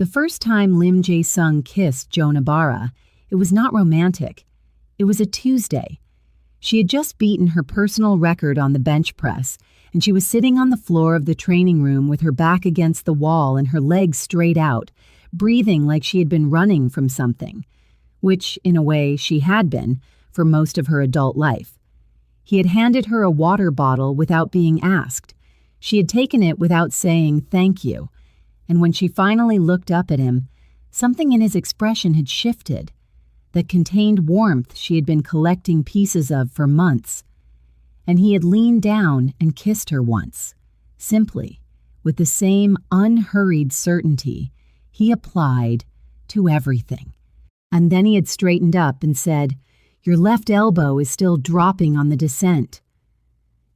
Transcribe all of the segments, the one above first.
The first time Lim Jae-sung kissed Joan Ibarra, it was not romantic. It was a Tuesday. She had just beaten her personal record on the bench press, and she was sitting on the floor of the training room with her back against the wall and her legs straight out, breathing like she had been running from something, which, in a way, she had been for most of her adult life. He had handed her a water bottle without being asked. She had taken it without saying thank you, and when she finally looked up at him, something in his expression had shifted, that contained warmth she had been collecting pieces of for months. And he had leaned down and kissed her once, simply, with the same unhurried certainty he applied to everything. And then he had straightened up and said, "Your left elbow is still dropping on the descent."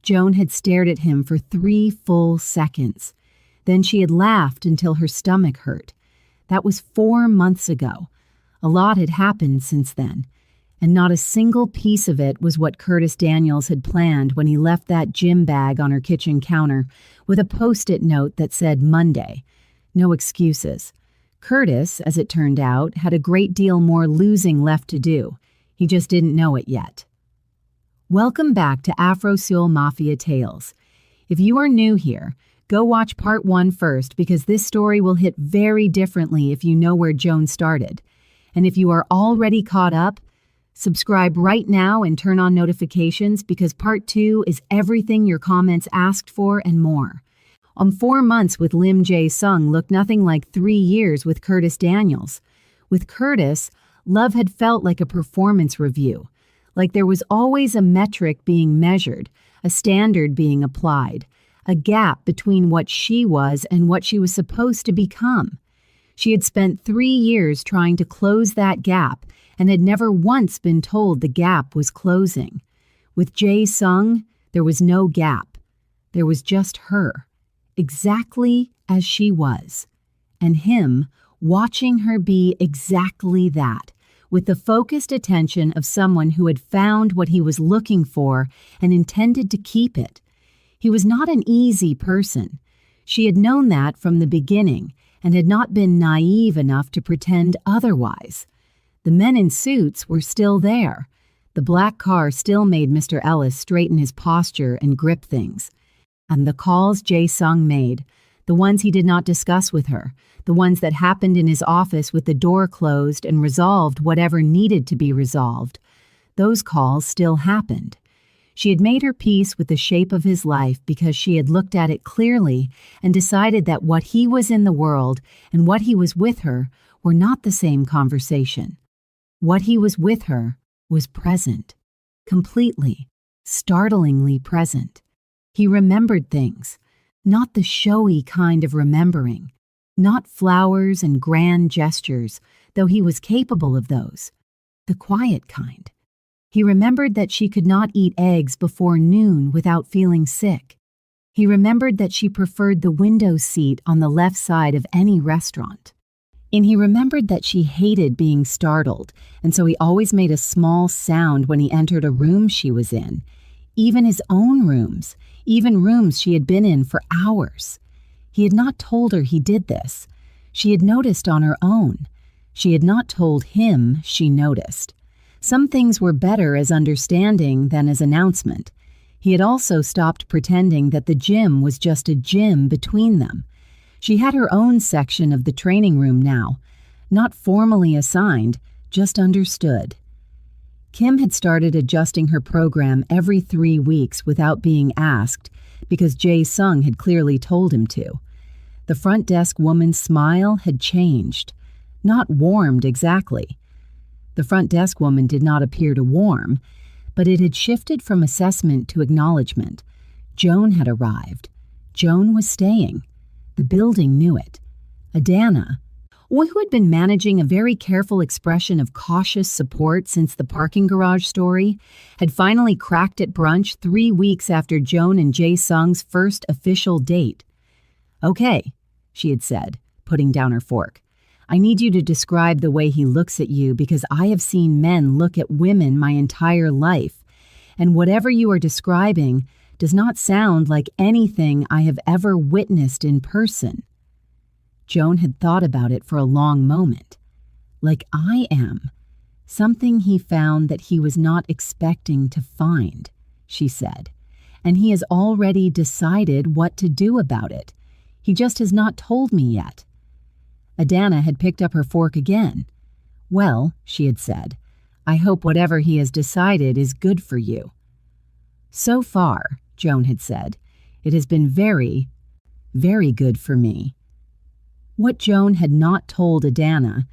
Joan had stared at him for 3 full seconds. Then she had laughed until her stomach hurt. That was 4 months ago. A lot had happened since then, and not a single piece of it was what Curtis Daniels had planned when he left that gym bag on her kitchen counter with a post-it note that said Monday. No excuses. Curtis, as it turned out, had a great deal more losing left to do. He just didn't know it yet. Welcome back to Afro-Seoul Mafia Tales. If you are new here, go watch part 1 first because this story will hit very differently if you know where Joan started. And if you are already caught up, subscribe right now and turn on notifications because part 2 is everything your comments asked for and more. 4 months with Lim Jae-sung looked nothing like 3 years with Curtis Daniels. With Curtis, love had felt like a performance review, like there was always a metric being measured, a standard being applied, a gap between what she was and what she was supposed to become. She had spent 3 years trying to close that gap and had never once been told the gap was closing. With Jae-sung, there was no gap. There was just her, exactly as she was, and him watching her be exactly that, with the focused attention of someone who had found what he was looking for and intended to keep it. He was not an easy person. She had known that from the beginning and had not been naive enough to pretend otherwise. The men in suits were still there. The black car still made Mr. Ellis straighten his posture and grip things. And the calls Jae-sung made, the ones he did not discuss with her, the ones that happened in his office with the door closed and resolved whatever needed to be resolved, those calls still happened. She had made her peace with the shape of his life because she had looked at it clearly and decided that what he was in the world and what he was with her were not the same conversation. What he was with her was present, completely, startlingly present. He remembered things, not the showy kind of remembering, not flowers and grand gestures, though he was capable of those, the quiet kind. He remembered that she could not eat eggs before noon without feeling sick. He remembered that she preferred the window seat on the left side of any restaurant. And he remembered that she hated being startled, and so he always made a small sound when he entered a room she was in, even his own rooms, even rooms she had been in for hours. He had not told her he did this. She had noticed on her own. She had not told him she noticed. Some things were better as understanding than as announcement. He had also stopped pretending that the gym was just a gym between them. She had her own section of the training room now, not formally assigned, just understood. Kim had started adjusting her program every 3 weeks without being asked because Jae-sung had clearly told him to. The front desk woman's smile had changed, not warmed exactly. The front desk woman did not appear to warm, but it had shifted from assessment to acknowledgement. Joan had arrived. Joan was staying. The building knew it. Adana, who had been managing a very careful expression of cautious support since the parking garage story, had finally cracked at brunch 3 weeks after Joan and Jae-sung's first official date. "Okay," she had said, putting down her fork. "I need you to describe the way he looks at you because I have seen men look at women my entire life, and whatever you are describing does not sound like anything I have ever witnessed in person." Joan had thought about it for a long moment. Like I am. Something he found that he was not expecting to find, she said. And he has already decided what to do about it. He just has not told me yet. Adana had picked up her fork again. Well, she had said, I hope whatever he has decided is good for you. So far, Joan had said, it has been very, very good for me. What Joan had not told Adana,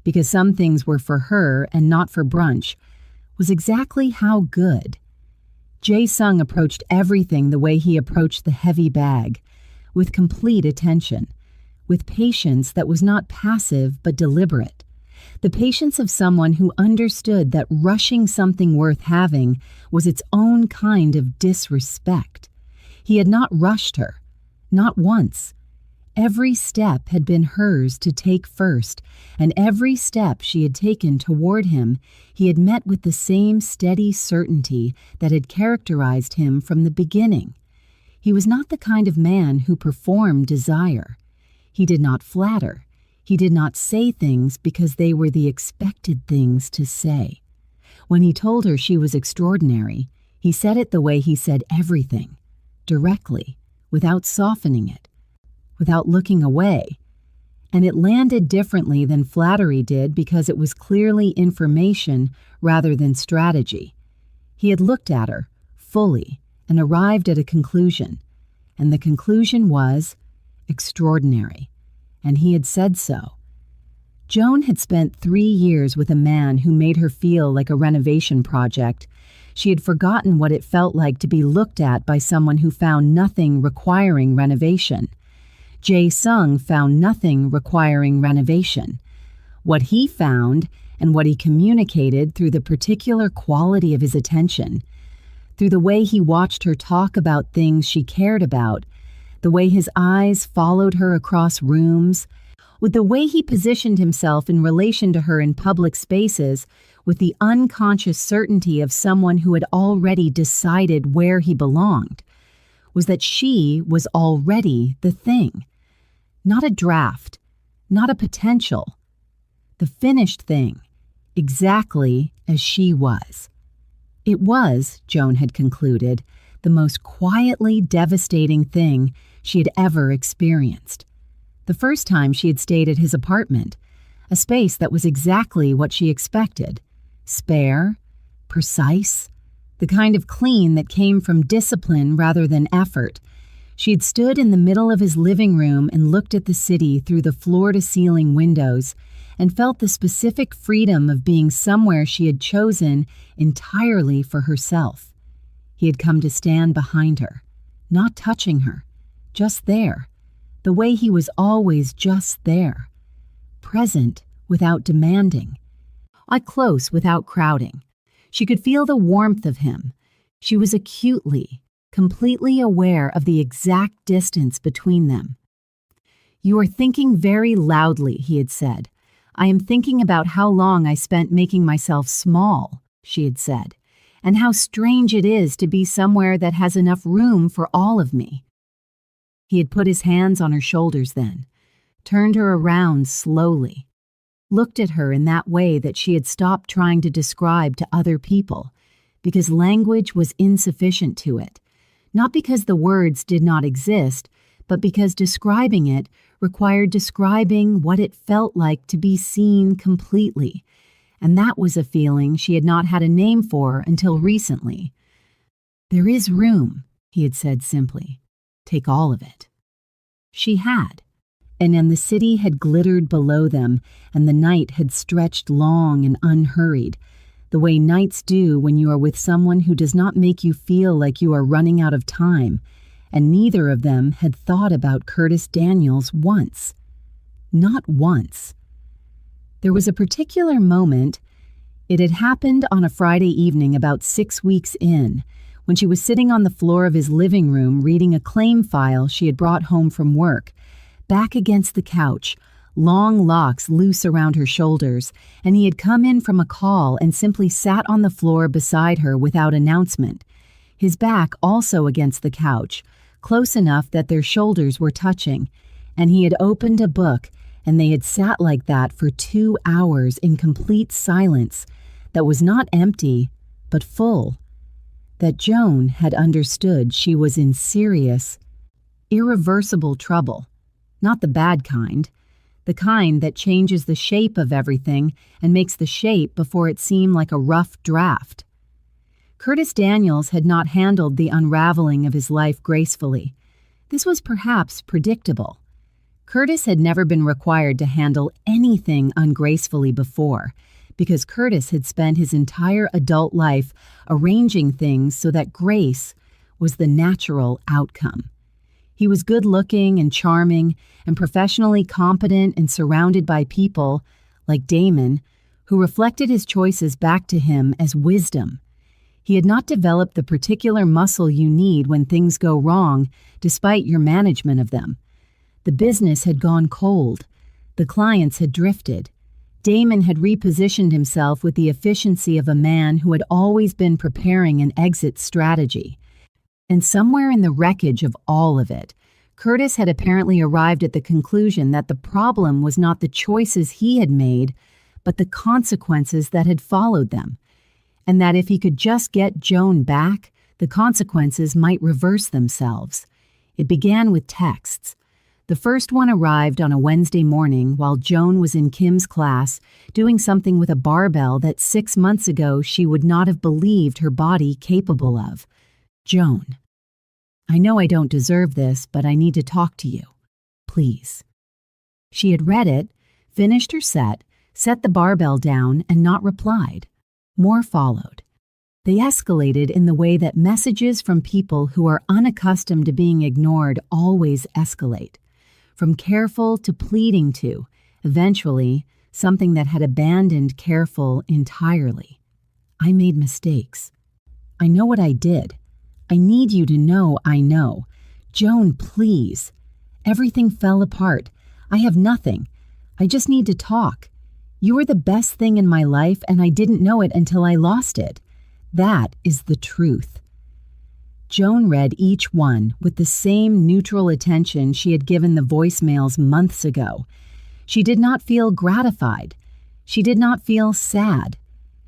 because some things were for her and not for brunch, was exactly how good. Jae-sung approached everything the way he approached the heavy bag, with complete attention, with patience that was not passive but deliberate, the patience of someone who understood that rushing something worth having was its own kind of disrespect. He had not rushed her, not once. Every step had been hers to take first, and every step she had taken toward him, he had met with the same steady certainty that had characterized him from the beginning. He was not the kind of man who performed desire. He did not flatter. He did not say things because they were the expected things to say. When he told her she was extraordinary, he said it the way he said everything, directly, without softening it, without looking away. And it landed differently than flattery did because it was clearly information rather than strategy. He had looked at her, fully, and arrived at a conclusion. And the conclusion was extraordinary. And he had said so. Joan had spent 3 years with a man who made her feel like a renovation project. She had forgotten what it felt like to be looked at by someone who found nothing requiring renovation. Jae-sung found nothing requiring renovation. What he found, and what he communicated through the particular quality of his attention, through the way he watched her talk about things she cared about, the way his eyes followed her across rooms, with the way he positioned himself in relation to her in public spaces, with the unconscious certainty of someone who had already decided where he belonged, was that she was already the thing. Not a draft, not a potential. The finished thing, exactly as she was. It was, Joan had concluded, the most quietly devastating thing she had ever experienced. The first time she had stayed at his apartment, a space that was exactly what she expected. Spare, precise, the kind of clean that came from discipline rather than effort. She had stood in the middle of his living room and looked at the city through the floor-to-ceiling windows and felt the specific freedom of being somewhere she had chosen entirely for herself. He had come to stand behind her, not touching her, just there, the way he was always just there, present without demanding, close without crowding. She could feel the warmth of him. She was acutely, completely aware of the exact distance between them. "You are thinking very loudly," he had said. "I am thinking about how long I spent making myself small," she had said, "and how strange it is to be somewhere that has enough room for all of me." He had put his hands on her shoulders then, turned her around slowly, looked at her in that way that she had stopped trying to describe to other people, because language was insufficient to it, not because the words did not exist, but because describing it required describing what it felt like to be seen completely, and that was a feeling she had not had a name for until recently. "There is room," he had said simply. "Take all of it." She had, and then the city had glittered below them, and the night had stretched long and unhurried, the way nights do when you are with someone who does not make you feel like you are running out of time, and neither of them had thought about Curtis Daniels once. Not once. There was a particular moment. It had happened on a Friday evening about 6 weeks in, when she was sitting on the floor of his living room reading a claim file she had brought home from work, back against the couch, long locks loose around her shoulders, and he had come in from a call and simply sat on the floor beside her without announcement, his back also against the couch, close enough that their shoulders were touching, And he had opened a book, and they had sat like that for 2 hours in complete silence that was not empty, but full. That Joan had understood she was in serious, irreversible trouble. Not the bad kind. The kind that changes the shape of everything and makes the shape before it seem like a rough draft. Curtis Daniels had not handled the unraveling of his life gracefully. This was perhaps predictable. Curtis had never been required to handle anything ungracefully before, because Curtis had spent his entire adult life arranging things so that grace was the natural outcome. He was good-looking and charming and professionally competent and surrounded by people, like Damon, who reflected his choices back to him as wisdom. He had not developed the particular muscle you need when things go wrong, despite your management of them. The business had gone cold. The clients had drifted. Damon had repositioned himself with the efficiency of a man who had always been preparing an exit strategy. And somewhere in the wreckage of all of it, Curtis had apparently arrived at the conclusion that the problem was not the choices he had made, but the consequences that had followed them. And that if he could just get Joan back, the consequences might reverse themselves. It began with texts. The first one arrived on a Wednesday morning while Joan was in Kim's class, doing something with a barbell that 6 months ago she would not have believed her body capable of. Joan, I know I don't deserve this, but I need to talk to you. Please. She had read it, finished her set the barbell down, and not replied. More followed. They escalated in the way that messages from people who are unaccustomed to being ignored always escalate. From careful to pleading to, eventually, something that had abandoned careful entirely. I made mistakes. I know what I did. I need you to know I know. Joan, please. Everything fell apart. I have nothing. I just need to talk. You were the best thing in my life, and I didn't know it until I lost it. That is the truth. Joan read each one with the same neutral attention she had given the voicemails months ago. She did not feel gratified. She did not feel sad.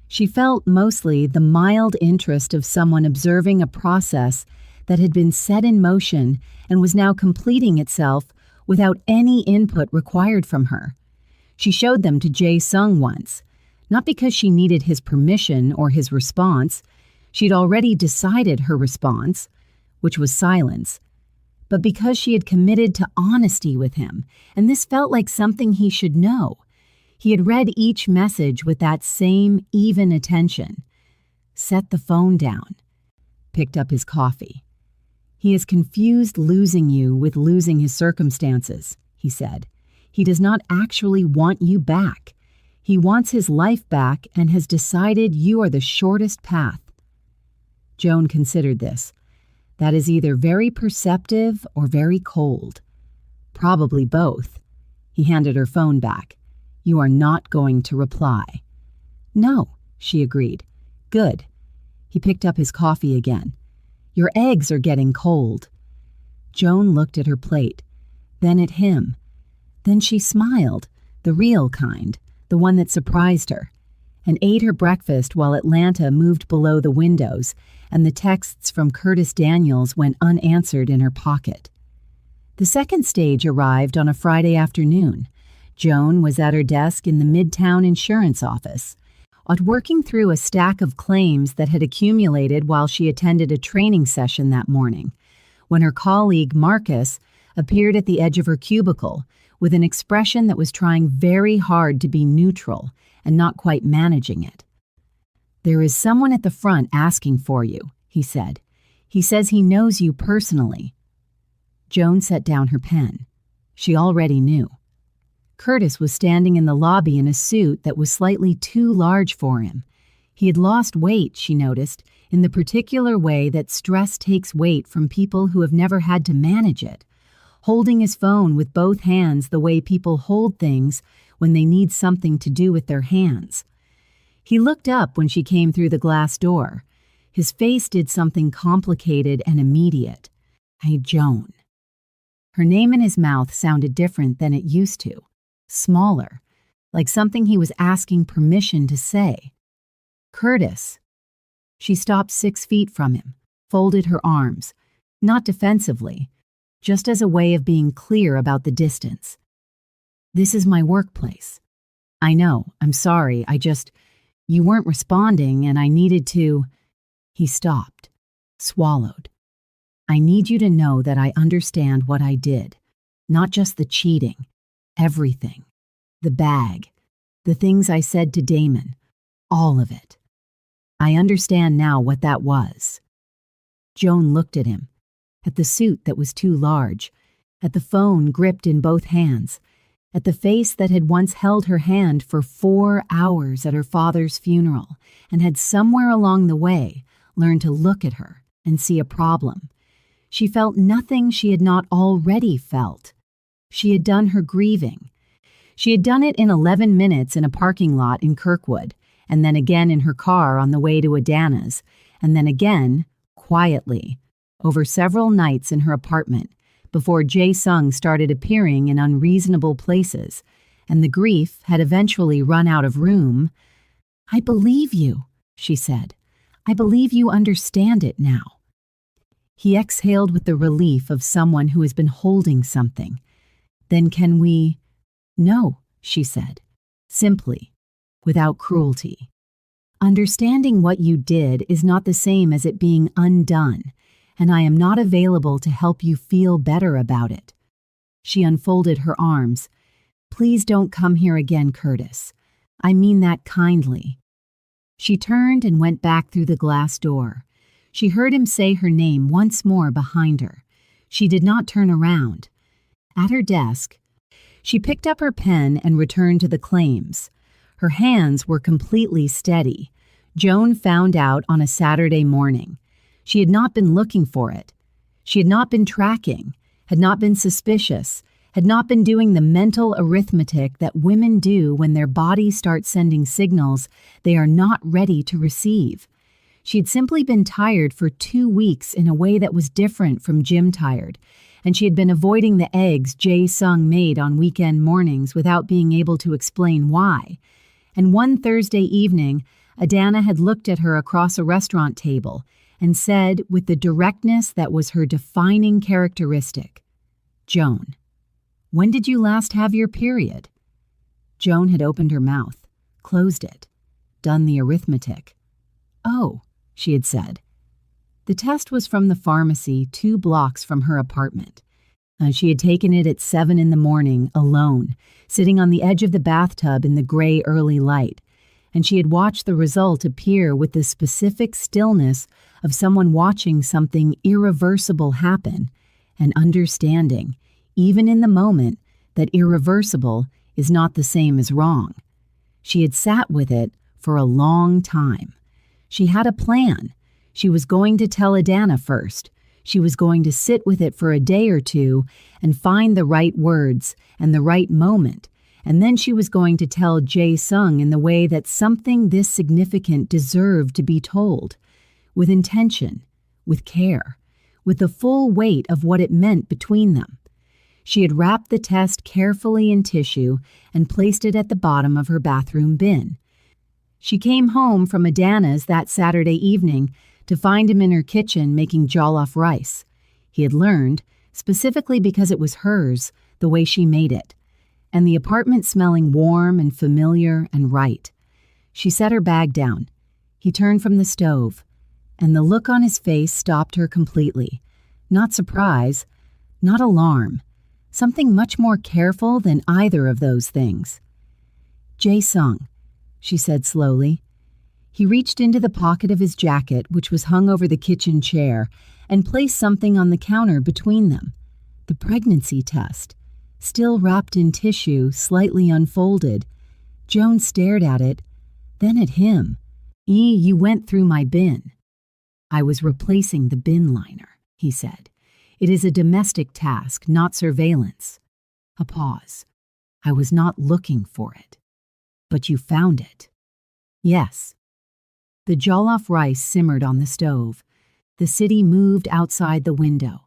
She felt mostly the mild interest of someone observing a process that had been set in motion and was now completing itself without any input required from her. She showed them to Jae Sung once, not because she needed his permission or his response. She'd already decided her response, which was silence, but because she had committed to honesty with him, and this felt like something he should know. He had read each message with that same even attention. Set the phone down. Picked up his coffee. He has confused losing you with losing his circumstances, he said. He does not actually want you back. He wants his life back and has decided you are the shortest path. Joan considered this. That is either very perceptive or very cold. Probably both. He handed her phone back. You are not going to reply. No, she agreed. Good. He picked up his coffee again. Your eggs are getting cold. Joan looked at her plate, then at him. Then she smiled, the real kind, the one that surprised her, and ate her breakfast while Atlanta moved below the windows and the texts from Curtis Daniels went unanswered in her pocket. The second stage arrived on a Friday afternoon. Joan was at her desk in the Midtown insurance office, working through a stack of claims that had accumulated while she attended a training session that morning, when her colleague Marcus appeared at the edge of her cubicle with an expression that was trying very hard to be neutral and not quite managing it. There is someone at the front asking for you, he said. He says he knows you personally. Joan set down her pen. She already knew. Curtis was standing in the lobby in a suit that was slightly too large for him. He had lost weight, she noticed, in the particular way that stress takes weight from people who have never had to manage it, holding his phone with both hands the way people hold things when they need something to do with their hands. He looked up when she came through the glass door. His face did something complicated and immediate. Hey, Joan. Her name in his mouth sounded different than it used to, smaller, like something he was asking permission to say. Curtis. She stopped 6 feet from him, folded her arms, not defensively, just as a way of being clear about the distance. This is my workplace. I know, I'm sorry, you weren't responding and I needed to. He stopped, swallowed. I need you to know that I understand what I did, not just the cheating, everything, the bag, the things I said to Damon, all of it. I understand now what that was. Joan looked at him, at the suit that was too large, at the phone gripped in both hands, at the face that had once held her hand for 4 hours at her father's funeral and had somewhere along the way learned to look at her and see a problem. She felt nothing she had not already felt. She had done her grieving. She had done it in 11 minutes in a parking lot in Kirkwood, and then again in her car on the way to Adana's, and then again, quietly, over several nights in her apartment, before Jae-sung started appearing in unreasonable places, and the grief had eventually run out of room. I believe you, she said. I believe you understand it now. He exhaled with the relief of someone who has been holding something. Then can we? No, she said, simply, without cruelty. Understanding what you did is not the same as it being undone, and I am not available to help you feel better about it. She unfolded her arms. Please don't come here again, Curtis. I mean that kindly. She turned and went back through the glass door. She heard him say her name once more behind her. She did not turn around. At her desk, she picked up her pen and returned to the claims. Her hands were completely steady. Joan found out on a Saturday morning. She had not been looking for it. She had not been tracking, had not been suspicious, had not been doing the mental arithmetic that women do when their bodies start sending signals they are not ready to receive. She had simply been tired for 2 weeks in a way that was different from gym tired, and she had been avoiding the eggs Jae-sung made on weekend mornings without being able to explain why. And one Thursday evening, Adana had looked at her across a restaurant table and said with the directness that was her defining characteristic, Joan, when did you last have your period? Joan had opened her mouth, closed it, done the arithmetic. Oh, she had said. The test was from the pharmacy 2 blocks from her apartment. She had taken it at 7 in the morning, alone, sitting on the edge of the bathtub in the gray early light, and she had watched the result appear with the specific stillness of someone watching something irreversible happen and understanding, even in the moment, that irreversible is not the same as wrong. She had sat with it for a long time. She had a plan. She was going to tell Adana first. She was going to sit with it for a day or two and find the right words and the right moment, and then she was going to tell Jae-sung in the way that something this significant deserved to be told, with intention, with care, with the full weight of what it meant between them. She had wrapped the test carefully in tissue and placed it at the bottom of her bathroom bin. She came home from Adana's that Saturday evening to find him in her kitchen making jollof rice. He had learned, specifically because it was hers, the way she made it, and the apartment smelling warm and familiar and right. She set her bag down. He turned from the stove, and the look on his face stopped her completely. Not surprise, not alarm, something much more careful than either of those things. Jae-sung, she said slowly. He reached into the pocket of his jacket, which was hung over the kitchen chair, and placed something on the counter between them. The pregnancy test, still wrapped in tissue, slightly unfolded. Joan stared at it, then at him. You went through my bin." "I was replacing the bin liner," he said. "It is a domestic task, not surveillance." A pause. "I was not looking for it." "But you found it." "Yes." The jollof rice simmered on the stove. The city moved outside the window.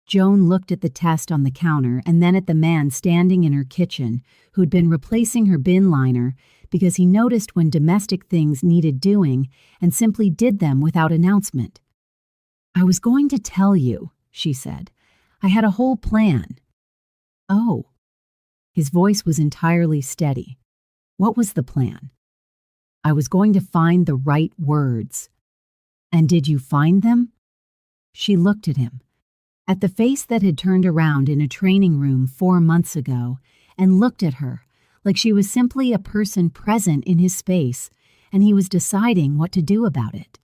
Joan looked at the test on the counter and then at the man standing in her kitchen who'd been replacing her bin liner because he noticed when domestic things needed doing and simply did them without announcement. "I was going to tell you," she said. "I had a whole plan." "Oh." His voice was entirely steady. "What was the plan?" "I was going to find the right words." "And did you find them?" She looked at him, at the face that had turned around in a training room 4 months ago, and looked at her like she was simply a person present in his space, and he was deciding what to do about it.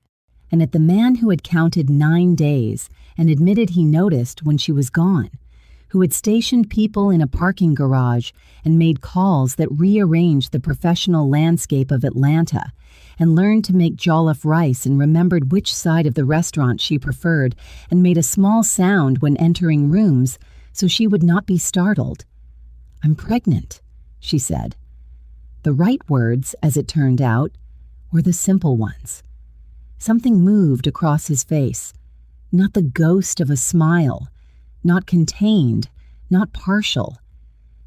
And at the man who had counted 9 days and admitted he noticed when she was gone, who had stationed people in a parking garage and made calls that rearranged the professional landscape of Atlanta, and learned to make jollof rice and remembered which side of the restaurant she preferred and made a small sound when entering rooms so she would not be startled. "I'm pregnant," she said. The right words, as it turned out, were the simple ones. Something moved across his face, not the ghost of a smile, not contained, not partial.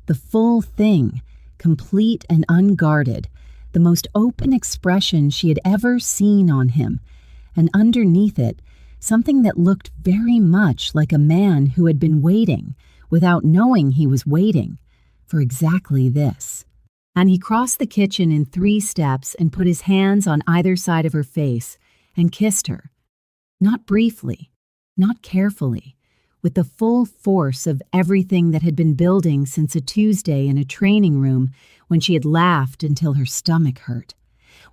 The full thing, complete and unguarded, the most open expression she had ever seen on him, and underneath it, something that looked very much like a man who had been waiting, without knowing he was waiting, for exactly this. And he crossed the kitchen in 3 steps and put his hands on either side of her face and kissed her. Not briefly, not carefully, with the full force of everything that had been building since a Tuesday in a training room when she had laughed until her stomach hurt.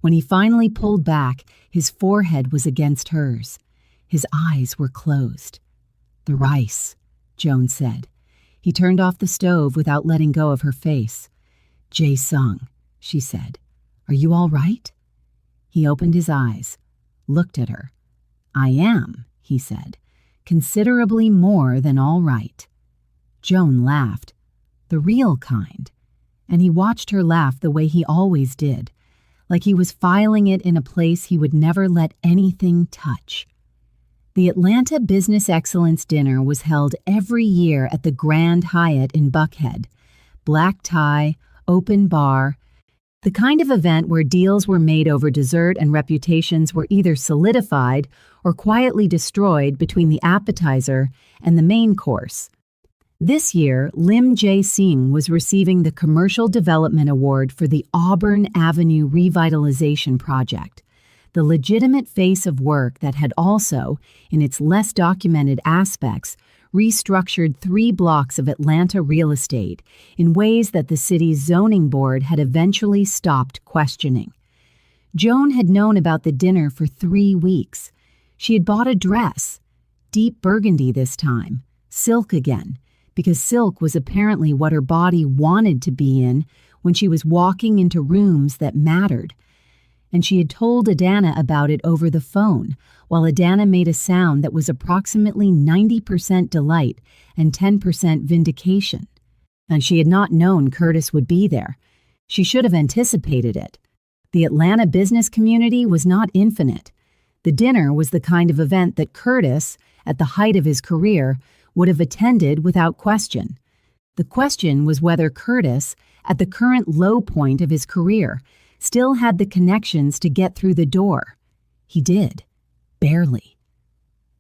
When he finally pulled back, his forehead was against hers. His eyes were closed. "The rice," Joan said. He turned off the stove without letting go of her face. "Jae-sung," she said. "Are you all right?" He opened his eyes, looked at her. "I am," he said. "Considerably more than all right." Joan laughed, the real kind, and he watched her laugh the way he always did, like he was filing it in a place he would never let anything touch. The Atlanta Business Excellence Dinner was held every year at the Grand Hyatt in Buckhead. Black tie, open bar, the kind of event where deals were made over dessert and reputations were either solidified or quietly destroyed between the appetizer and the main course. This year, Lim Jae-sing was receiving the Commercial Development Award for the Auburn Avenue Revitalization Project, the legitimate face of work that had also, in its less documented aspects, restructured 3 blocks of Atlanta real estate in ways that the city's zoning board had eventually stopped questioning. Joan had known about the dinner for 3 weeks. She had bought a dress, deep burgundy this time, silk again, because silk was apparently what her body wanted to be in when she was walking into rooms that mattered. And she had told Adana about it over the phone, while Adana made a sound that was approximately 90% delight and 10% vindication. And she had not known Curtis would be there. She should have anticipated it. The Atlanta business community was not infinite. The dinner was the kind of event that Curtis, at the height of his career, would have attended without question. The question was whether Curtis, at the current low point of his career, still had the connections to get through the door. He did. Barely.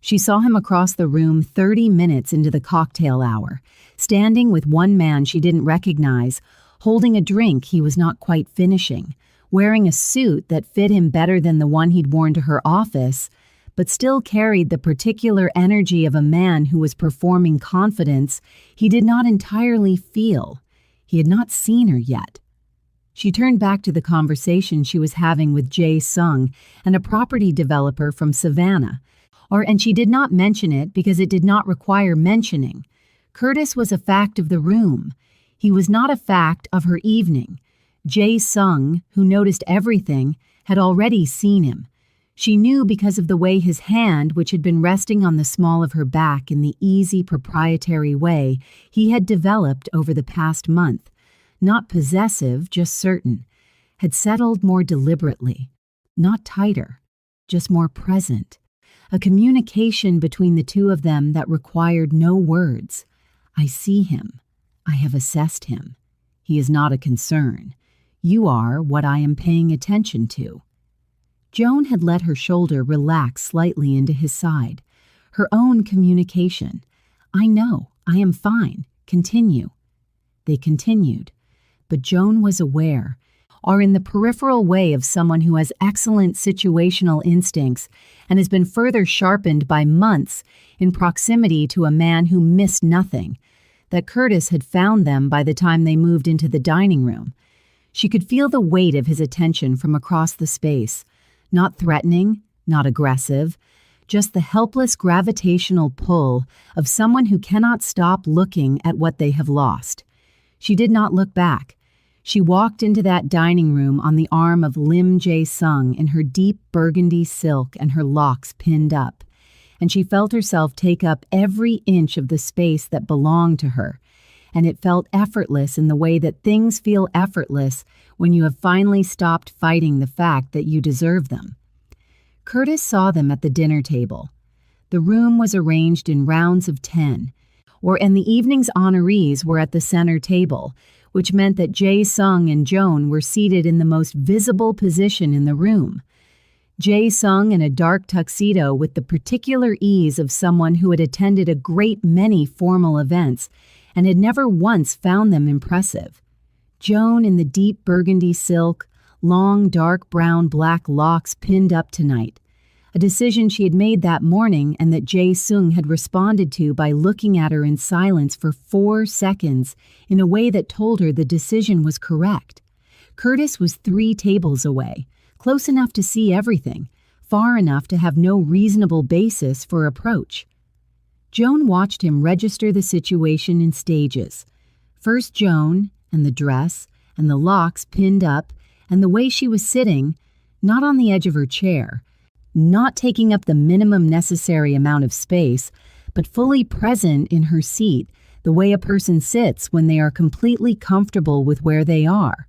She saw him across the room 30 minutes into the cocktail hour, standing with one man she didn't recognize, holding a drink he was not quite finishing, wearing a suit that fit him better than the one he'd worn to her office, but still carried the particular energy of a man who was performing confidence he did not entirely feel. He had not seen her yet. She turned back to the conversation she was having with Jae-sung and a property developer from Savannah, and she did not mention it because it did not require mentioning. Curtis was a fact of the room. He was not a fact of her evening. Jae-sung, who noticed everything, had already seen him. She knew because of the way his hand, which had been resting on the small of her back in the easy, proprietary way he had developed over the past month, not possessive, just certain, had settled more deliberately, not tighter, just more present, a communication between the two of them that required no words. I see him. I have assessed him. He is not a concern. You are what I am paying attention to. Joan had let her shoulder relax slightly into his side. Her own communication. I know. I am fine. Continue. They continued. But Joan was aware, or in the peripheral way of someone who has excellent situational instincts and has been further sharpened by months in proximity to a man who missed nothing, that Curtis had found them by the time they moved into the dining room. She could feel the weight of his attention from across the space, not threatening, not aggressive, just the helpless gravitational pull of someone who cannot stop looking at what they have lost. She did not look back. She walked into that dining room on the arm of Lim Jae-sung in her deep burgundy silk and her locks pinned up, and she felt herself take up every inch of the space that belonged to her, and it felt effortless in the way that things feel effortless when you have finally stopped fighting the fact that you deserve them. Curtis saw them at the dinner table. The room was arranged in rounds of 10, and the evening's honorees were at the center table, which meant that Jae-sung and Joan were seated in the most visible position in the room. Jae-sung in a dark tuxedo with the particular ease of someone who had attended a great many formal events and had never once found them impressive. Joan in the deep burgundy silk, long dark brown black locks pinned up tonight, a decision she had made that morning and that Jae-sung had responded to by looking at her in silence for 4 seconds in a way that told her the decision was correct. Curtis was 3 tables away, close enough to see everything, far enough to have no reasonable basis for approach. Joan watched him register the situation in stages. First Joan, and the dress, and the locks pinned up, and the way she was sitting, not on the edge of her chair, not taking up the minimum necessary amount of space, but fully present in her seat, the way a person sits when they are completely comfortable with where they are.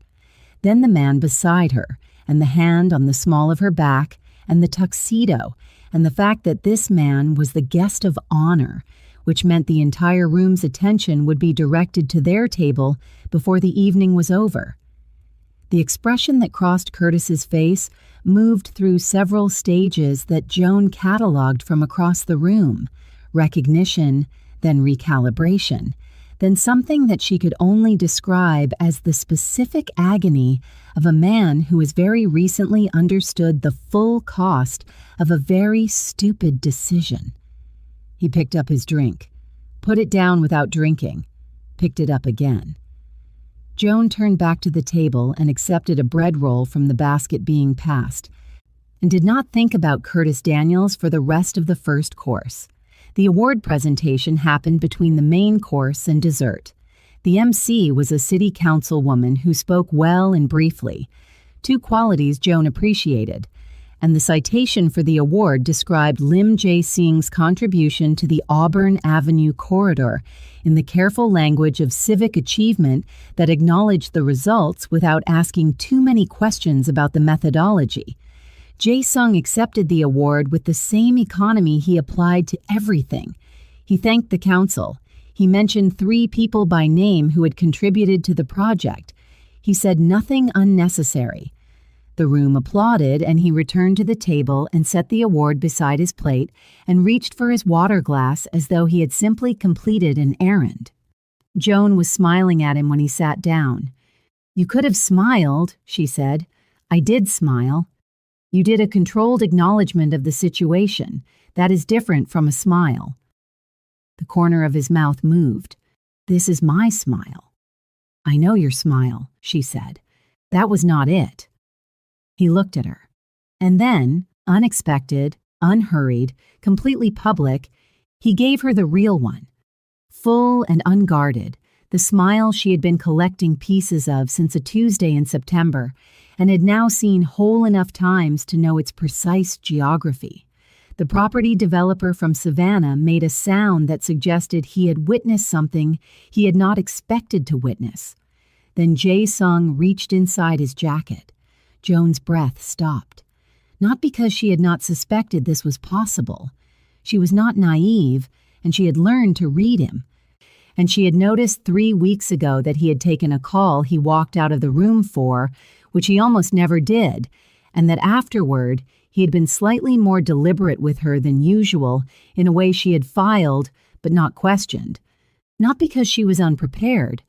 Then the man beside her, and the hand on the small of her back, and the tuxedo, and the fact that this man was the guest of honor, which meant the entire room's attention would be directed to their table before the evening was over. The expression that crossed Curtis's face moved through several stages that Joan cataloged from across the room: recognition, then recalibration, then something that she could only describe as the specific agony of a man who has very recently understood the full cost of a very stupid decision. He picked up his drink, put it down without drinking, picked it up again. Joan turned back to the table and accepted a bread roll from the basket being passed, and did not think about Curtis Daniels for the rest of the first course. The award presentation happened between the main course and dessert. The MC was a city councilwoman who spoke well and briefly, 2 qualities Joan appreciated, and the citation for the award described Lim Jae-sung's contribution to the Auburn Avenue corridor in the careful language of civic achievement that acknowledged the results without asking too many questions about the methodology. Jae-sung accepted the award with the same economy he applied to everything. He thanked the council. He mentioned 3 people by name who had contributed to the project. He said nothing unnecessary. The room applauded, and he returned to the table and set the award beside his plate and reached for his water glass as though he had simply completed an errand. Joan was smiling at him when he sat down. "You could have smiled," she said. "I did smile. You did a controlled acknowledgement of the situation. That is different from a smile." The corner of his mouth moved. "This is my smile." "I know your smile," she said. "That was not it." He looked at her. And then, unexpected, unhurried, completely public, he gave her the real one. Full and unguarded, the smile she had been collecting pieces of since a Tuesday in September, and had now seen whole enough times to know its precise geography. The property developer from Savannah made a sound that suggested he had witnessed something he had not expected to witness. Then Jae-sung reached inside his jacket. Joan's breath stopped. not because she had not suspected this was possible. She was not naive, and she had learned to read him. And she had noticed 3 weeks ago that he had taken a call he walked out of the room for, which he almost never did, and that afterward he had been slightly more deliberate with her than usual in a way she had filed but not questioned. Not because she was unprepared,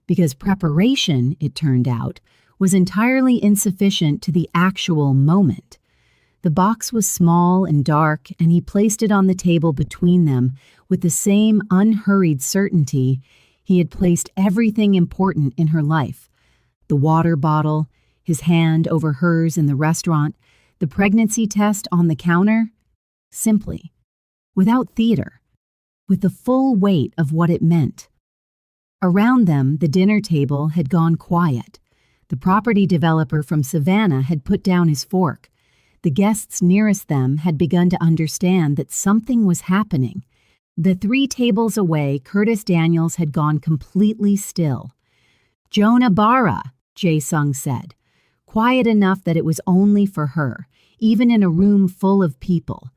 because preparation, it turned out, was entirely insufficient to the actual moment. The box was small and dark, and he placed it on the table between them with the same unhurried certainty he had placed everything important in her life. The water bottle, his hand over hers in the restaurant, the pregnancy test on the counter, simply, without theater, with the full weight of what it meant. Around them, the dinner table had gone quiet. The property developer from Savannah had put down his fork. The guests nearest them had begun to understand that something was happening. The 3 tables away, Curtis Daniels had gone completely still. "Jonah Barra," Jae-sung said, quiet enough that it was only for her, even in a room full of people.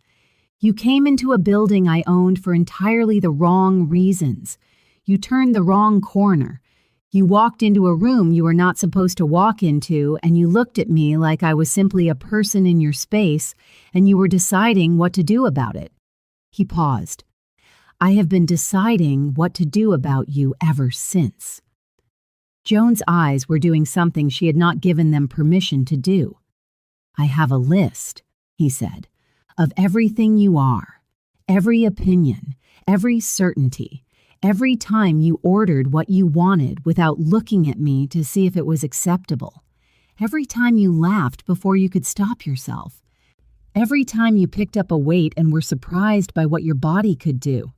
"You came into a building I owned for entirely the wrong reasons. You turned the wrong corner. You walked into a room you were not supposed to walk into, and you looked at me like I was simply a person in your space, and you were deciding what to do about it." He paused. "I have been deciding what to do about you ever since." Joan's eyes were doing something she had not given them permission to do. "I have a list," he said, "of everything you are, every opinion, every certainty, every time you ordered what you wanted without looking at me to see if it was acceptable, every time you laughed before you could stop yourself, every time you picked up a weight and were surprised by what your body could do,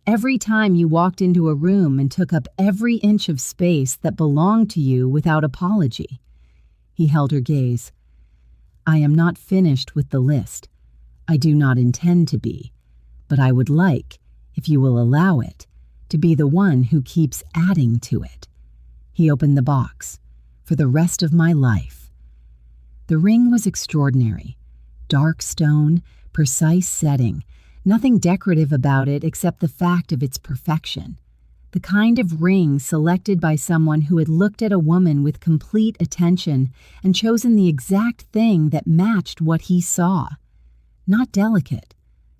every time you walked into a room and took up every inch of space that belonged to you without apology." He held her gaze. "I am not finished with the list. I do not intend to be, but I would like, if you will allow it, to be the one who keeps adding to it." He opened the box. "For the rest of my life." The ring was extraordinary. Dark stone, precise setting, nothing decorative about it except the fact of its perfection. The kind of ring selected by someone who had looked at a woman with complete attention and chosen the exact thing that matched what he saw. Not delicate,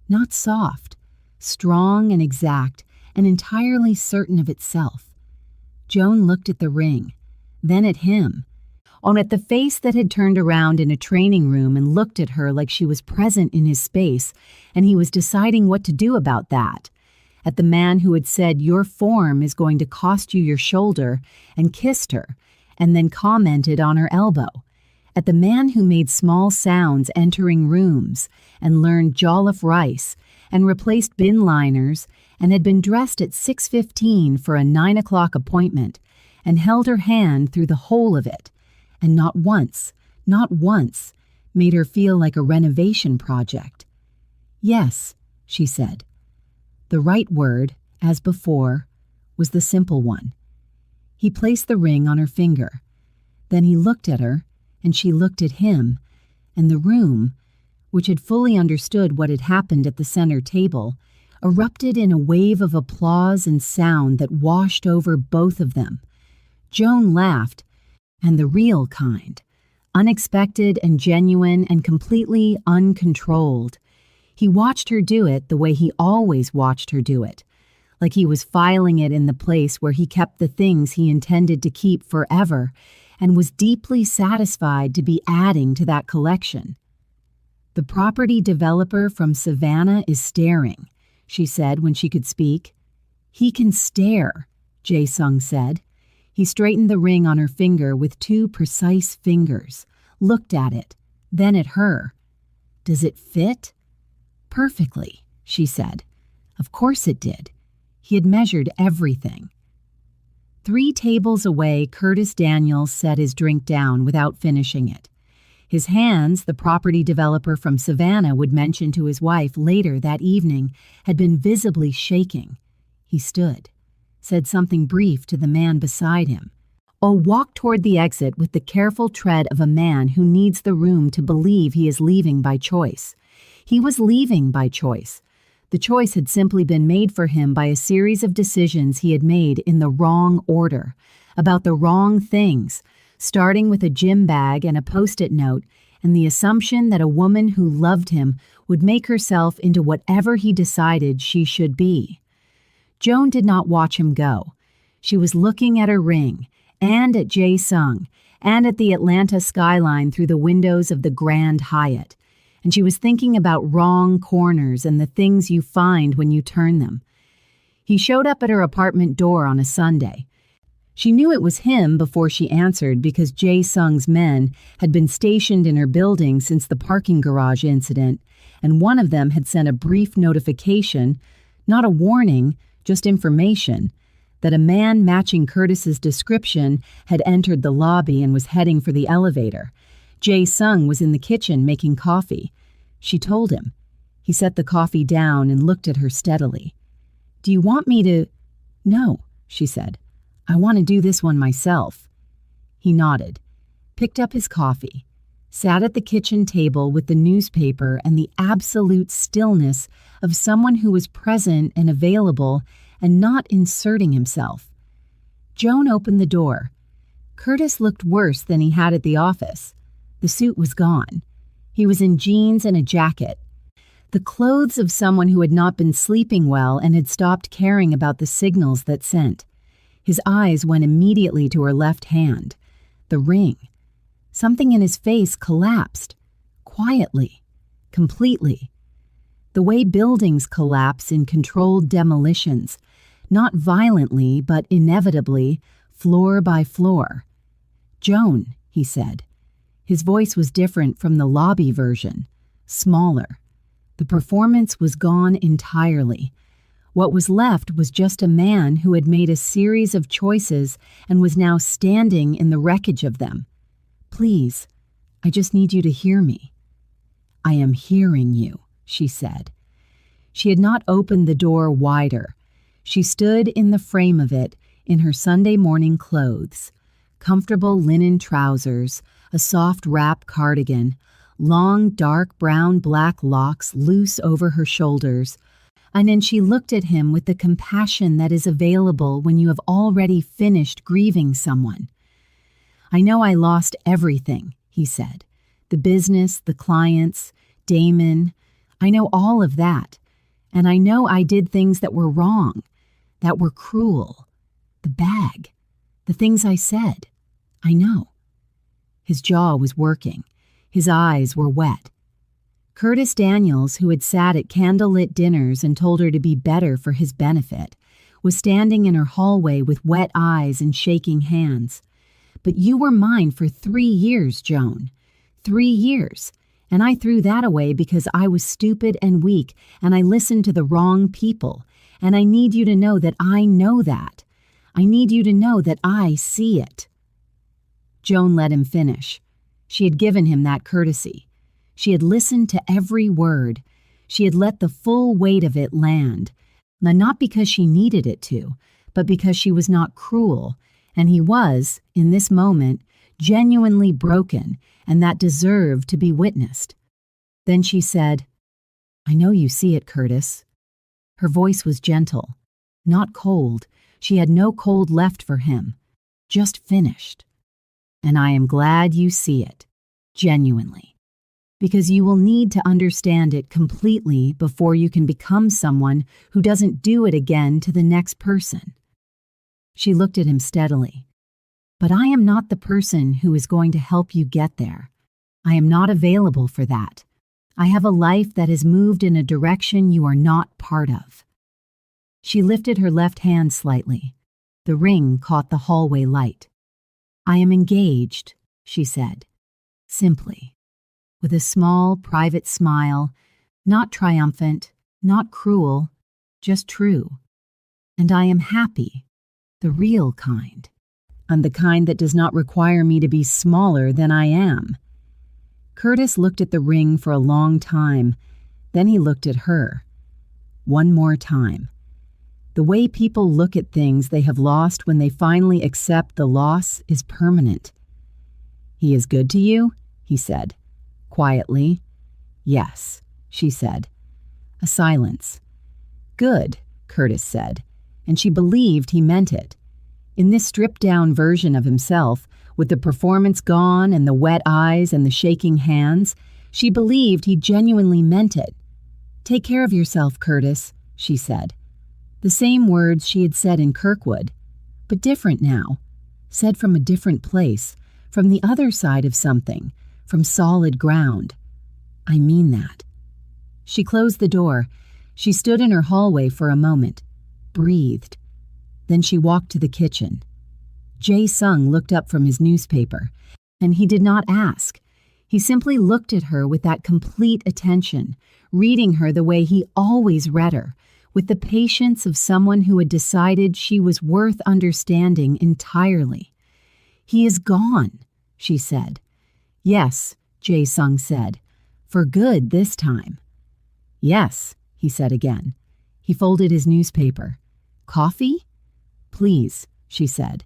not soft, strong and exact, and entirely certain of itself. Joan looked at the ring, then at him, at the face that had turned around in a training room and looked at her like she was present in his space, and he was deciding what to do about that. At the man who had said, "Your form is going to cost you your shoulder," and kissed her, and then commented on her elbow. At the man who made small sounds entering rooms, and learned jollof rice, and replaced bin liners, and had been dressed at 6:15 for a 9 o'clock appointment, and held her hand through the whole of it, and not once, made her feel like a renovation project. "Yes," she said. The right word, as before, was the simple one. He placed the ring on her finger. Then he looked at her, and she looked at him, and the room, which had fully understood what had happened at the center table, erupted in a wave of applause and sound that washed over both of them. Joan laughed, and the real kind, unexpected and genuine and completely uncontrolled. He watched her do it the way he always watched her do it, like he was filing it in the place where he kept the things he intended to keep forever, and was deeply satisfied to be adding to that collection. "The property developer from Savannah is staring," she said when she could speak. "He can stare," Jae-sung said. He straightened the ring on her finger with 2 precise fingers, looked at it, then at her. "Does it fit?" "Perfectly," she said. Of course it did. He had measured everything. 3 tables away, Curtis Daniels set his drink down without finishing it. His hands, the property developer from Savannah would mention to his wife later that evening, had been visibly shaking. He stood, said something brief to the man beside him, walked toward the exit with the careful tread of a man who needs the room to believe he is leaving by choice. He was leaving by choice. The choice had simply been made for him by a series of decisions he had made in the wrong order, about the wrong things, starting with a gym bag and a post-it note, and the assumption that a woman who loved him would make herself into whatever he decided she should be. Joan did not watch him go. She was looking at her ring, and at Jae-sung, and at the Atlanta skyline through the windows of the Grand Hyatt, and she was thinking about wrong corners and the things you find when you turn them. He showed up at her apartment door on a Sunday. She knew it was him before she answered because Jae-sung's men had been stationed in her building since the parking garage incident, and one of them had sent a brief notification, not a warning, just information, that a man matching Curtis's description had entered the lobby and was heading for the elevator. Jae-sung was in the kitchen making coffee. She told him. He set the coffee down and looked at her steadily. "Do you want me to—" "No," she said. "I want to do this one myself." He nodded, picked up his coffee, sat at the kitchen table with the newspaper and the absolute stillness of someone who was present and available and not inserting himself. Joan opened the door. Curtis looked worse than he had at the office. The suit was gone. He was in jeans and a jacket. The clothes of someone who had not been sleeping well and had stopped caring about the signals that sent. His eyes went immediately to her left hand. The ring. Something in his face collapsed. Quietly. Completely. The way buildings collapse in controlled demolitions. Not violently, but inevitably, floor by floor. "Joan," he said. His voice was different from the lobby version. Smaller. The performance was gone entirely. What was left was just a man who had made a series of choices and was now standing in the wreckage of them. "Please, I just need you to hear me." "I am hearing you," she said. She had not opened the door wider. She stood in the frame of it in her Sunday morning clothes, comfortable linen trousers, a soft wrap cardigan, long dark brown-black locks loose over her shoulders, and then she looked at him with the compassion that is available when you have already finished grieving someone. "I know I lost everything," he said. "The business, the clients, Damon. I know all of that. And I know I did things that were wrong, that were cruel. The bag, the things I said. I know." His jaw was working. His eyes were wet. Curtis Daniels, who had sat at candlelit dinners and told her to be better for his benefit, was standing in her hallway with wet eyes and shaking hands. "But you were mine for 3 years, Joan. 3 years. And I threw that away because I was stupid and weak, and I listened to the wrong people. And I need you to know that I know that. I need you to know that I see it." Joan let him finish. She had given him that courtesy. She had listened to every word. She had let the full weight of it land. Not because she needed it to, but because she was not cruel, and he was, in this moment, genuinely broken, and that deserved to be witnessed. Then she said, "I know you see it, Curtis." Her voice was gentle, not cold. She had no cold left for him, just finished. "And I am glad you see it, genuinely, because you will need to understand it completely before you can become someone who doesn't do it again to the next person." She looked at him steadily. "But I am not the person who is going to help you get there. I am not available for that. I have a life that has moved in a direction you are not part of." She lifted her left hand slightly. The ring caught the hallway light. "I am engaged," she said, simply, with a small, private smile, not triumphant, not cruel, just true. "And I am happy, the real kind. And the kind that does not require me to be smaller than I am." Curtis looked at the ring for a long time. Then he looked at her. One more time. The way people look at things they have lost when they finally accept the loss is permanent. "He is good to you?" he said, quietly. "Yes," she said. A silence. "Good," Curtis said, and she believed he meant it. In this stripped-down version of himself, with the performance gone and the wet eyes and the shaking hands, she believed he genuinely meant it. "Take care of yourself, Curtis," she said. The same words she had said in Kirkwood, but different now, said from a different place, from the other side of something, from solid ground. "I mean that." She closed the door. She stood in her hallway for a moment, breathed. Then she walked to the kitchen. Jae-sung looked up from his newspaper, and he did not ask. He simply looked at her with that complete attention, reading her the way he always read her, with the patience of someone who had decided she was worth understanding entirely. "He is gone," she said. "Yes," Jae-sung said. "For good this time." "Yes," he said again. He folded his newspaper. "Coffee?" "Please," she said.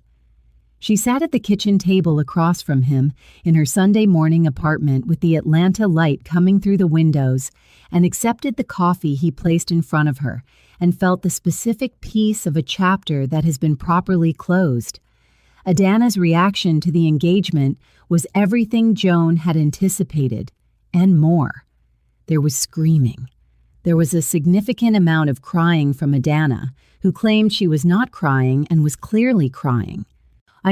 She sat at the kitchen table across from him in her Sunday morning apartment with the Atlanta light coming through the windows and accepted the coffee he placed in front of her and felt the specific piece of a chapter that has been properly closed. Adana's reaction to the engagement was everything Joan had anticipated, and more. There was screaming. There was a significant amount of crying from Adana, who claimed she was not crying and was clearly crying.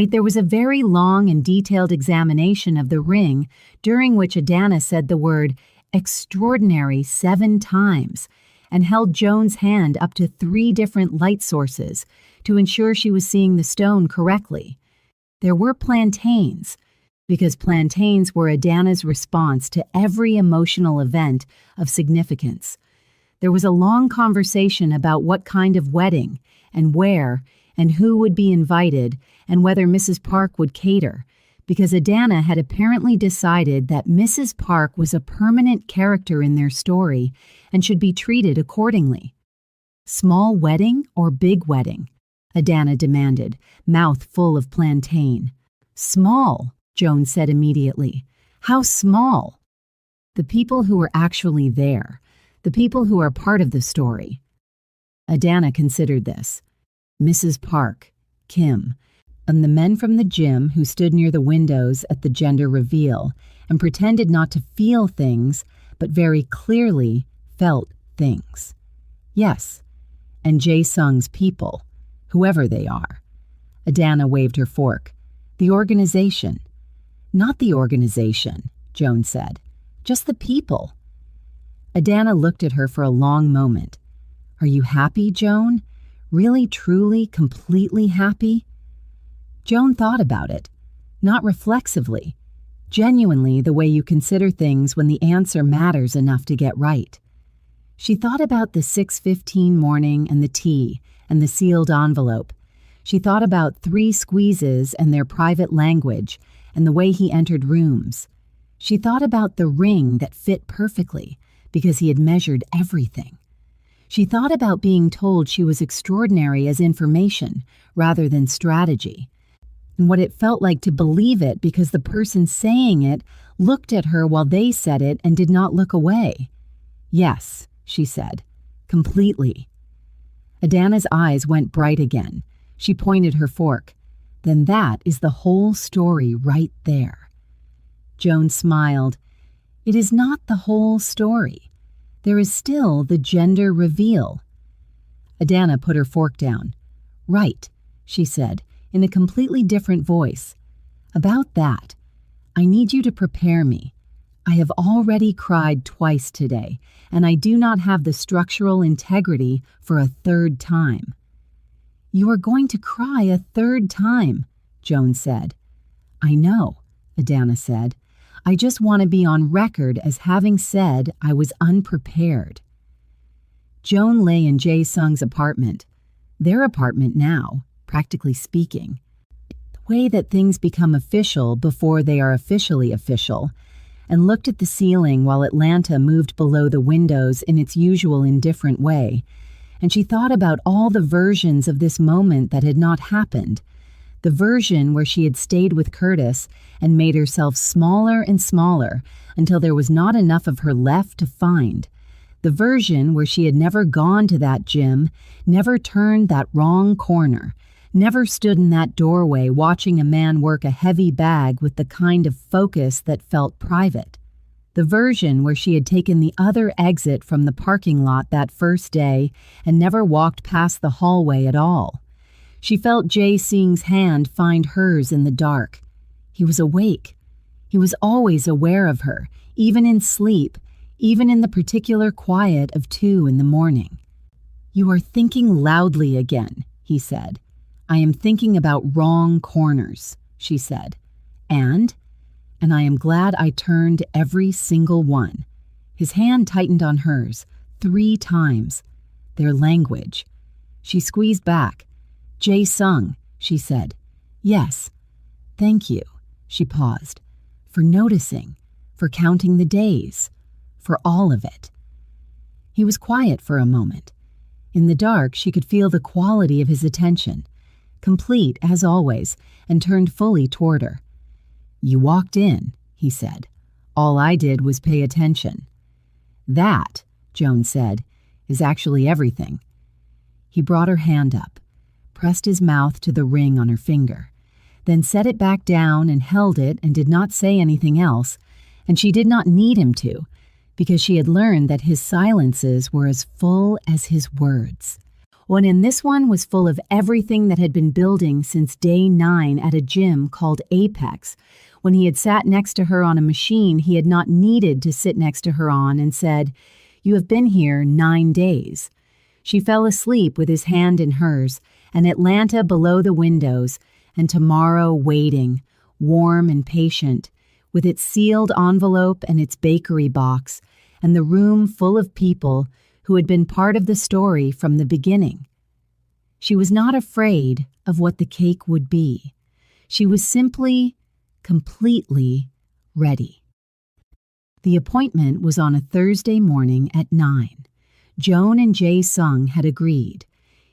There was a very long and detailed examination of the ring, during which Adana said the word extraordinary 7 times and held Joan's hand up to 3 different light sources to ensure she was seeing the stone correctly. There were plantains, because plantains were Adana's response to every emotional event of significance. There was a long conversation about what kind of wedding and where and who would be invited and whether Mrs. Park would cater, because Adana had apparently decided that Mrs. Park was a permanent character in their story and should be treated accordingly. "Small wedding or big wedding?" Adana demanded, mouth full of plantain. "Small," Joan said immediately. "How small?" "The people who were actually there. The people who are part of the story." Adana considered this. Mrs. Park, Kim, and the men from the gym who stood near the windows at the gender reveal and pretended not to feel things, but very clearly felt things. Yes, and Jae-sung's people, whoever they are. Adana waved her fork. "The organization." "Not the organization," Joan said. "Just the people." Adana looked at her for a long moment. "Are you happy, Joan? Really, truly, completely happy?" Joan thought about it, not reflexively, genuinely the way you consider things when the answer matters enough to get right. She thought about the 6:15 morning and the tea and the sealed envelope. She thought about 3 squeezes and their private language and the way he entered rooms. She thought about the ring that fit perfectly because he had measured everything. She thought about being told she was extraordinary as information rather than strategy, and what it felt like to believe it because the person saying it looked at her while they said it and did not look away. "Yes," she said, "completely." Adana's eyes went bright again. She pointed her fork. "Then that is the whole story right there." Joan smiled. "It is not the whole story. There is still the gender reveal." Adana put her fork down. "Right," she said, in a completely different voice. "About that, I need you to prepare me. I have already cried twice today, and I do not have the structural integrity for a 3rd time." "You are going to cry a 3rd time," Joan said. "I know," Adana said. "I just want to be on record as having said I was unprepared." Joan lay in Jae-sung's apartment. Their apartment now, practically speaking. The way that things become official before they are officially official, and looked at the ceiling while Atlanta moved below the windows in its usual indifferent way, and she thought about all the versions of this moment that had not happened. The version where she had stayed with Curtis and made herself smaller and smaller until there was not enough of her left to find. The version where she had never gone to that gym, never turned that wrong corner, never stood in that doorway watching a man work a heavy bag with the kind of focus that felt private. The version where she had taken the other exit from the parking lot that first day and never walked past the hallway at all. She felt Jae Sing's hand find hers in the dark. He was awake. He was always aware of her, even in sleep, even in the particular quiet of 2 in the morning. "You are thinking loudly again," he said. "I am thinking about wrong corners," she said. And I am glad I turned every single one." His hand tightened on hers 3 times. Their language. She squeezed back. "Jae Sung," she said. "Yes. Thank you," she paused, "for noticing, for counting the days, for all of it." He was quiet for a moment. In the dark, she could feel the quality of his attention, complete as always, and turned fully toward her. "You walked in," he said. "All I did was pay attention." "That," Joan said, "is actually everything." He brought her hand up, pressed his mouth to the ring on her finger, then set it back down and held it and did not say anything else, and she did not need him to, because she had learned that his silences were as full as his words. And this one was full of everything that had been building since day 9 at a gym called Apex, when he had sat next to her on a machine he had not needed to sit next to her on and said, "You have been here 9 days." She fell asleep with his hand in hers, and Atlanta below the windows, and tomorrow waiting, warm and patient, with its sealed envelope and its bakery box, and the room full of people who had been part of the story from the beginning. She was not afraid of what the cake would be. She was simply, completely ready. The appointment was on a Thursday morning at 9. Joan and Jae Sung had agreed,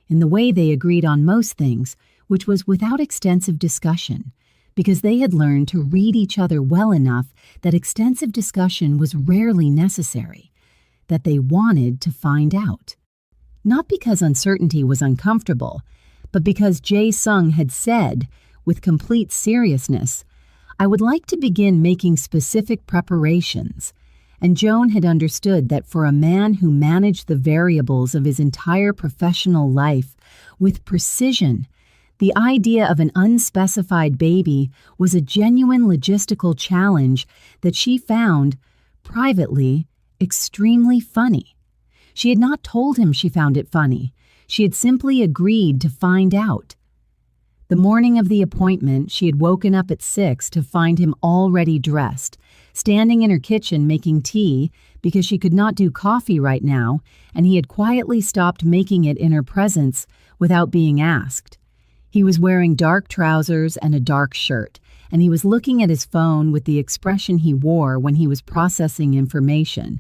in the way they agreed on most things, which was without extensive discussion, because they had learned to read each other well enough that extensive discussion was rarely necessary, that they wanted to find out. Not because uncertainty was uncomfortable, but because Jae Sung had said, with complete seriousness, "I would like to begin making specific preparations," and Joan had understood that for a man who managed the variables of his entire professional life with precision, the idea of an unspecified baby was a genuine logistical challenge that she found, privately, extremely funny. She had not told him she found it funny. She had simply agreed to find out. The morning of the appointment, she had woken up at 6 to find him already dressed, standing in her kitchen making tea because she could not do coffee right now, and he had quietly stopped making it in her presence without being asked. He was wearing dark trousers and a dark shirt, and he was looking at his phone with the expression he wore when he was processing information,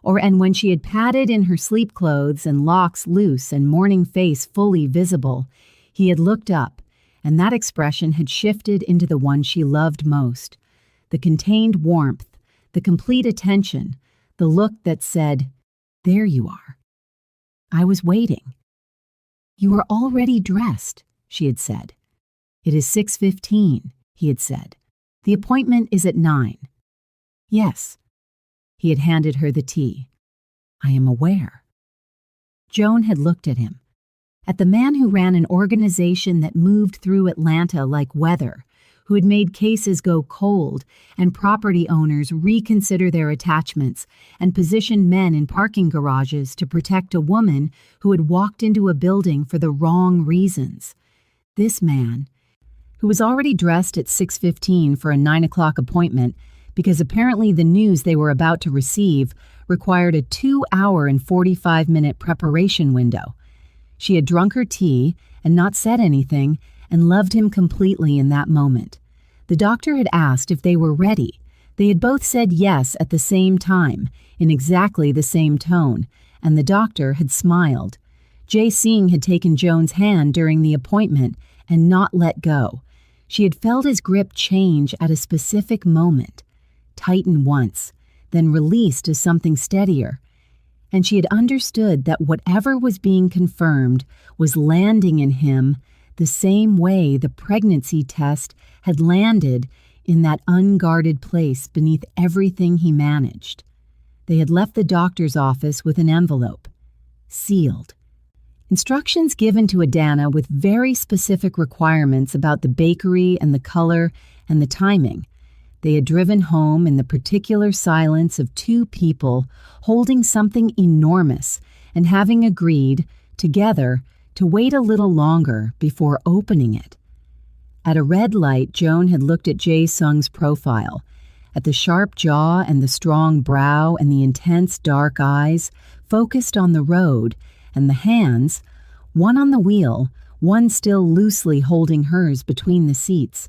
and when she had padded in her sleep clothes and locks loose and morning face fully visible, he had looked up, and that expression had shifted into the one she loved most, the contained warmth, the complete attention, the look that said, "There you are. I was waiting." "You are already dressed," she had said. "It is 6:15, he had said. "The appointment is at 9. "Yes." He had handed her the tea. "I am aware." Joan had looked at him, at the man who ran an organization that moved through Atlanta like weather, who had made cases go cold and property owners reconsider their attachments and positioned men in parking garages to protect a woman who had walked into a building for the wrong reasons. This man, who was already dressed at 6:15 for a 9 o'clock appointment because apparently the news they were about to receive required a 2-hour and 45-minute preparation window. She had drunk her tea and not said anything and loved him completely in that moment. The doctor had asked if they were ready. They had both said yes at the same time, in exactly the same tone, and the doctor had smiled. Jae Sing had taken Joan's hand during the appointment and not let go. She had felt his grip change at a specific moment, tighten once, then release to something steadier. And she had understood that whatever was being confirmed was landing in him the same way the pregnancy test had landed in that unguarded place beneath everything he managed. They had left the doctor's office with an envelope, sealed. Instructions given to Adana with very specific requirements about the bakery and the color and the timing. They had driven home in the particular silence of two people holding something enormous and having agreed, together, to wait a little longer before opening it. At a red light, Joan had looked at Jae Sung's profile, at the sharp jaw and the strong brow and the intense dark eyes focused on the road, and the hands, one on the wheel, one still loosely holding hers between the seats.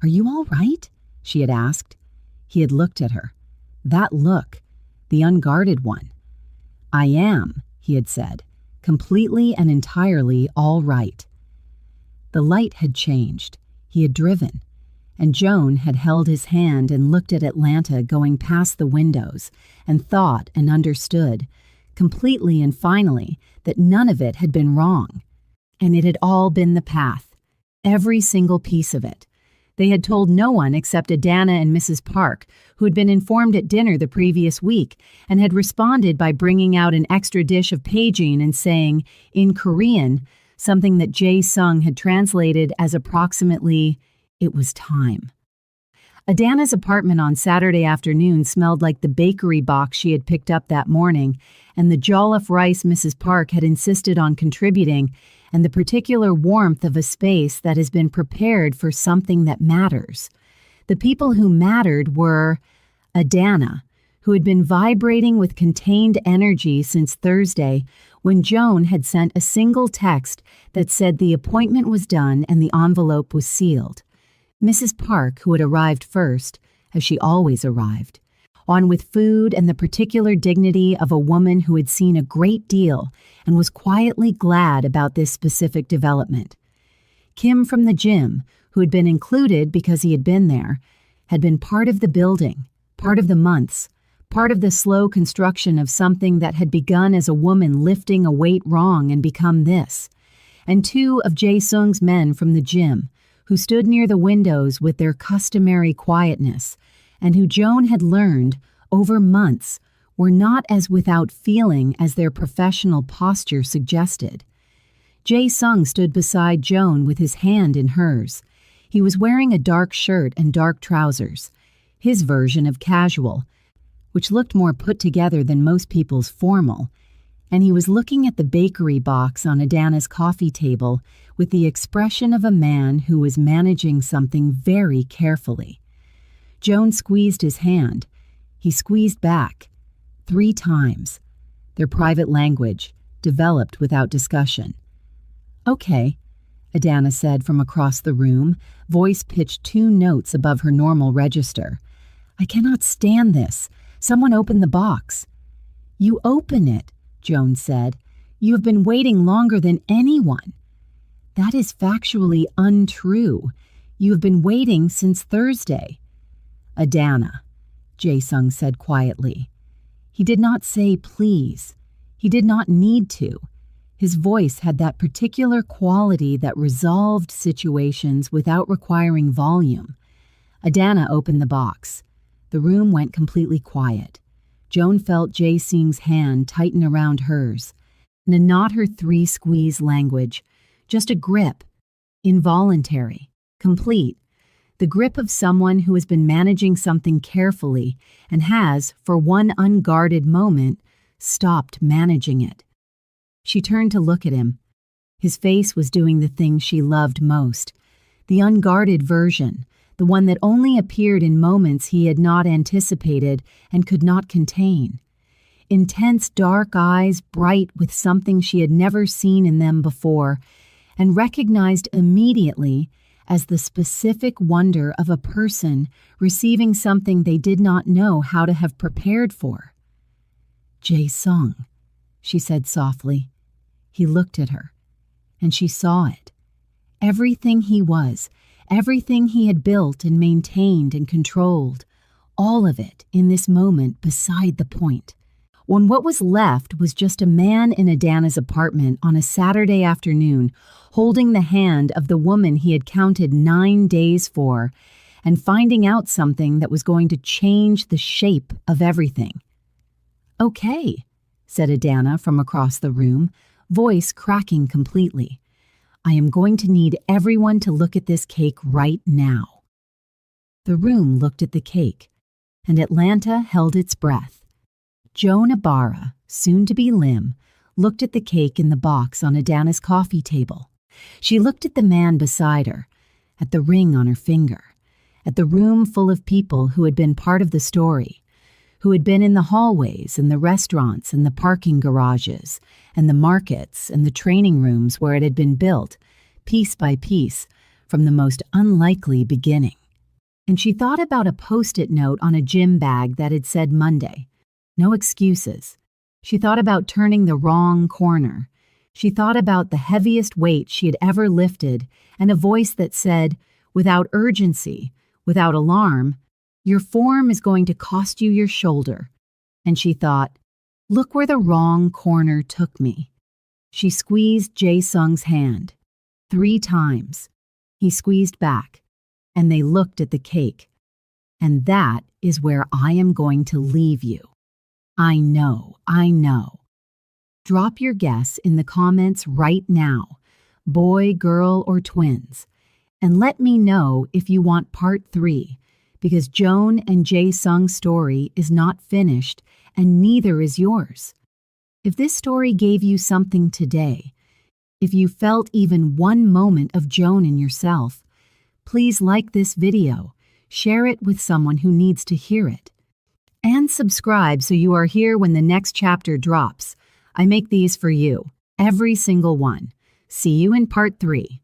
"Are you all right?" she had asked. He had looked at her. That look, the unguarded one. "I am," he had said, "completely and entirely all right." The light had changed. He had driven, and Joan had held his hand and looked at Atlanta going past the windows and thought and understood, completely and finally, that none of it had been wrong. And it had all been the path, every single piece of it. They had told no one except Adana and Mrs. Park, who had been informed at dinner the previous week and had responded by bringing out an extra dish of paging and saying, in Korean, something that Jae Sung had translated as approximately, "It was time." Adana's apartment on Saturday afternoon smelled like the bakery box she had picked up that morning, and the jollof rice Mrs. Park had insisted on contributing, and the particular warmth of a space that has been prepared for something that matters. The people who mattered were Adana, who had been vibrating with contained energy since Thursday when Joan had sent a single text that said the appointment was done and the envelope was sealed. Mrs. Park, who had arrived first, as she always arrived, on with food and the particular dignity of a woman who had seen a great deal and was quietly glad about this specific development. Kim from the gym, who had been included because he had been there, had been part of the building, part of the months, part of the slow construction of something that had begun as a woman lifting a weight wrong and become this. And two of Jae Sung's men from the gym, who stood near the windows with their customary quietness, and who Joan had learned, over months, were not as without feeling as their professional posture suggested. Jae Sung stood beside Joan with his hand in hers. He was wearing a dark shirt and dark trousers, his version of casual, which looked more put together than most people's formal, and he was looking at the bakery box on Adana's coffee table with the expression of a man who was managing something very carefully. Joan squeezed his hand. He squeezed back. 3 times. Their private language, developed without discussion. "Okay," Adana said from across the room, voice pitched 2 notes above her normal register. "I cannot stand this. Someone open the box." "You open it," Joan said. "You have been waiting longer than anyone." "That is factually untrue. You have been waiting since Thursday." "Adana," Jae Sung said quietly. He did not say please. He did not need to. His voice had that particular quality that resolved situations without requiring volume. Adana opened the box. The room went completely quiet. Joan felt Jae Sung's hand tighten around hers. And not her 3-squeeze language, just a grip. Involuntary. Complete. The grip of someone who has been managing something carefully and has, for one unguarded moment, stopped managing it. She turned to look at him. His face was doing the thing she loved most. The unguarded version, the one that only appeared in moments he had not anticipated and could not contain. Intense dark eyes bright with something she had never seen in them before, and recognized immediately as the specific wonder of a person receiving something they did not know how to have prepared for. "Jae Sung," she said softly. He looked at her, and she saw it. Everything he was, everything he had built and maintained and controlled, all of it in this moment beside the point. When what was left was just a man in Adana's apartment on a Saturday afternoon, holding the hand of the woman he had counted 9 days for, and finding out something that was going to change the shape of everything. "Okay," said Adana from across the room, voice cracking completely. "I am going to need everyone to look at this cake right now." The room looked at the cake, and Atlanta held its breath. Joan Ibarra, soon to be Lim, looked at the cake in the box on Adana's coffee table. She looked at the man beside her, at the ring on her finger, at the room full of people who had been part of the story, who had been in the hallways and the restaurants and the parking garages and the markets and the training rooms where it had been built, piece by piece, from the most unlikely beginning. And she thought about a post-it note on a gym bag that had said Monday. No excuses. She thought about turning the wrong corner. She thought about the heaviest weight she had ever lifted and a voice that said, without urgency, without alarm, "Your form is going to cost you your shoulder." And she thought, look where the wrong corner took me. She squeezed Jae-sung's hand 3 times. He squeezed back, and they looked at the cake. "And that is where I am going to leave you. I know, I know." Drop your guess in the comments right now, boy, girl, or twins, and let me know if you want part 3, because Joan and Jae-sung's story is not finished and neither is yours. If this story gave you something today, if you felt even one moment of Joan in yourself, please like this video, share it with someone who needs to hear it, and subscribe so you are here when the next chapter drops. I make these for you, every single one. See you in part 3.